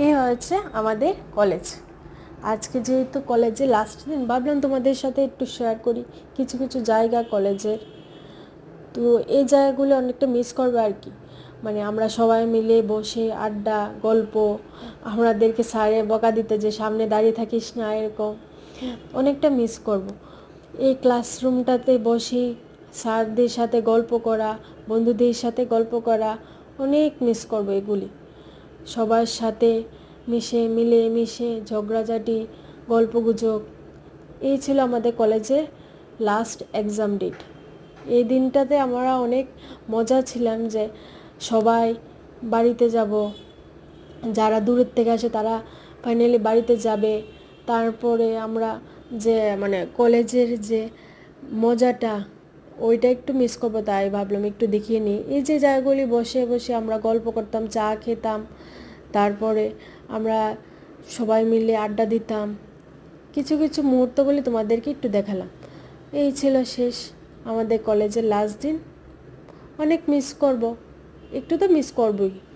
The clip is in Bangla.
এই হচ্ছে আমাদের কলেজ। আজকে যেহেতু কলেজে লাস্ট দিন, ভাবলাম তোমাদের সাথে একটু শেয়ার করি কিছু কিছু জায়গা কলেজের। তো এই জায়গাগুলো অনেকটা মিস করবে আর কি। মানে আমরা সবাই মিলে বসে আড্ডা গল্প, আমাদেরকে স্যারে বকা দিতে যে সামনে দাঁড়িয়ে থাকিস না, এরকম অনেকটা মিস করব। এই ক্লাসরুমটাতে বসে স্যারদের সাথে গল্প করা, বন্ধুদের সাথে গল্প করা, অনেক মিস করব এগুলি। সবার সাথে মিশে ঝগড়াঝাটি, গল্পগুজব, এই ছিল আমাদের কলেজের লাস্ট এক্সাম ডেট। এই দিনটাতে আমরা অনেক মজা ছিলাম যে সবাই বাড়িতে যাব, যারা দূরের থেকে আসে তারা ফাইনালি বাড়িতে যাবে। তারপরে আমরা যে মানে কলেজের যে মজাটা, ওইটা একটু মিস করবো, তাই ভাবলাম একটু দেখিয়ে নিই। এই যে জায়গাগুলি বসে বসে আমরা গল্প করতাম, চা খেতাম, তারপরে আমরা সবাই মিলে আড্ডা দিতাম, কিছু কিছু মুহূর্তগুলি তোমাদেরকে একটু দেখালাম। এই ছিল শেষ আমাদের কলেজের লাস্ট দিন। অনেক মিস করব, একটু তো মিস করবই।